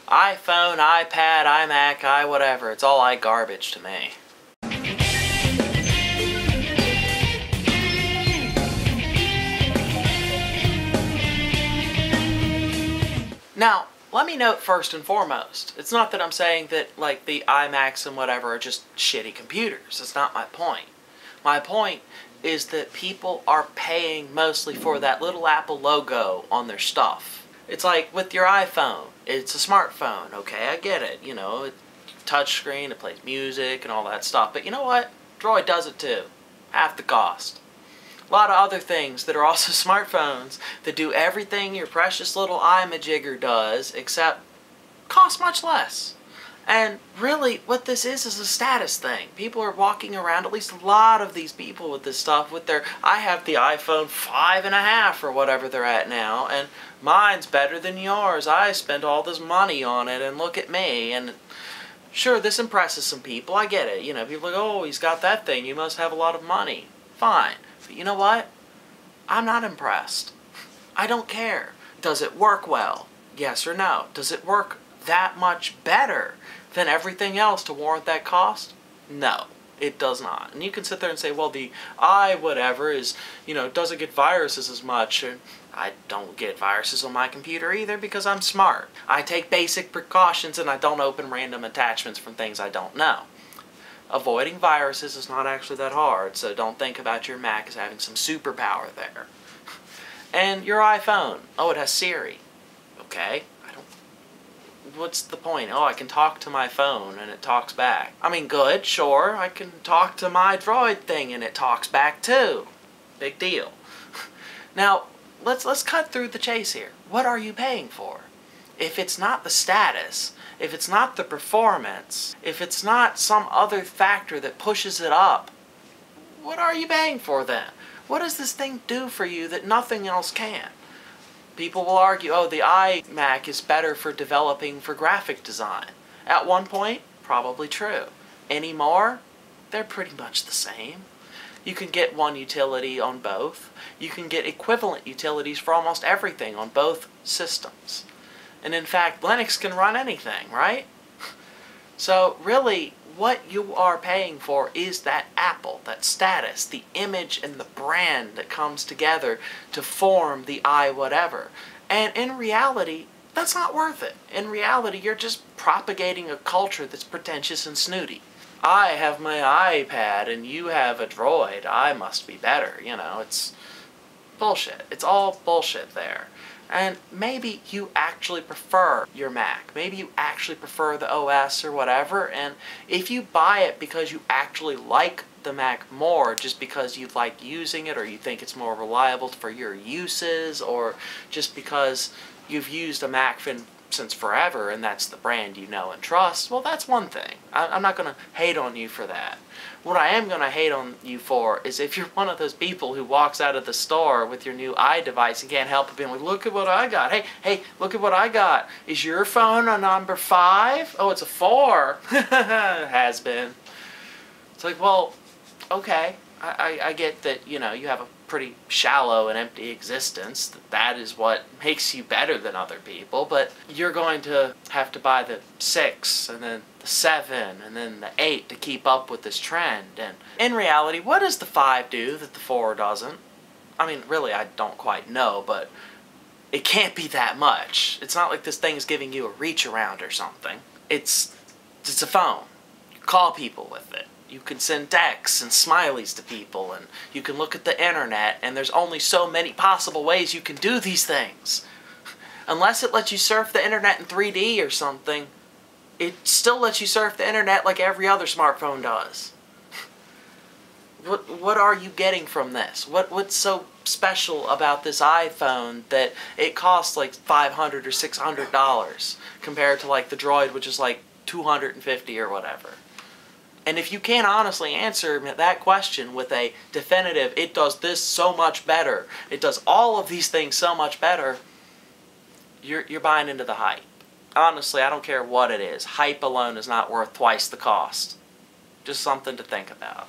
iPhone, iPad, iMac, whatever. It's all iGarbage to me. Now, let me note first and foremost, it's not that I'm saying that like the iMacs and whatever are just shitty computers. That's not my point. My point is that people are paying mostly for that little Apple logo on their stuff. It's like with your iPhone. It's a smartphone, okay, I get it. You know, it's touchscreen, it plays music and all that stuff. But you know what? Droid does it too. Half the cost. A lot of other things that are also smartphones that do everything your precious little iMajigger does, except cost much less. And really, what this is a status thing. People are walking around, at least a lot of these people with this stuff, with their, I have the iPhone 5.5 or whatever they're at now, and mine's better than yours. I spent all this money on it, and look at me. And sure, this impresses some people. I get it. You know, people are like, oh, he's got that thing. You must have a lot of money. Fine. But you know what? I'm not impressed. I don't care. Does it work well? Yes or no? Does it work that much better than everything else to warrant that cost? No, it does not. And you can sit there and say, well, the whatever is, you know, doesn't get viruses as much. I don't get viruses on my computer either because I'm smart. I take basic precautions and I don't open random attachments from things I don't know. Avoiding viruses is not actually that hard, so don't think about your Mac as having some superpower there. And your iPhone, oh, it has Siri. Okay, what's the point? Oh, I can talk to my phone and it talks back. I mean, good, sure, I can talk to my Droid thing and it talks back too. Big deal. Now, let's cut through the chase here. What are you paying for? If it's not the status, if it's not the performance, if it's not some other factor that pushes it up, what are you paying for then? What does this thing do for you that nothing else can? People will argue, oh, the iMac is better for developing for graphic design. At one point, probably true. Anymore, they're pretty much the same. You can get one utility on both. You can get equivalent utilities for almost everything on both systems. And in fact, Linux can run anything, right? So really, what you are paying for is that Apple, that status, the image and the brand that comes together to form the whatever. And in reality, that's not worth it. In reality, you're just propagating a culture that's pretentious and snooty. I have my iPad and you have a Droid. I must be better. You know, it's bullshit. It's all bullshit there. And maybe you actually prefer your Mac. Maybe you actually prefer the OS or whatever. And if you buy it because you actually like the Mac more, just because you like using it or you think it's more reliable for your uses, or just because you've used a Mac since forever and that's the brand you know and trust, well, that's one thing. I'm not going to hate on you for that. What I am going to hate on you for is if you're one of those people who walks out of the store with your new iDevice and can't help but being like, look at what I got. Hey, look at what I got. Is your phone a number 5? Oh, it's a 4. Has been. It's like, well, okay. I get that, you know, you have a pretty shallow and empty existence. That is what makes you better than other people, but you're going to have to buy the 6 and then the 7 and then the 8 to keep up with this trend. And in reality, what does the 5 do that the 4 doesn't? I mean, really, I don't quite know, but it can't be that much. It's not like this thing is giving you a reach around or something. It's a phone. You call people with it. You can send texts and smileys to people, and you can look at the internet, and there's only so many possible ways you can do these things. Unless it lets you surf the internet in 3D or something, it still lets you surf the internet like every other smartphone does. What are you getting from this? What's so special about this iPhone that it costs like $500 or $600 compared to like the Droid, which is like $250 or whatever? And if you can't honestly answer that question with a definitive, it does this so much better, it does all of these things so much better, you're buying into the hype. Honestly, I don't care what it is. Hype alone is not worth twice the cost. Just something to think about.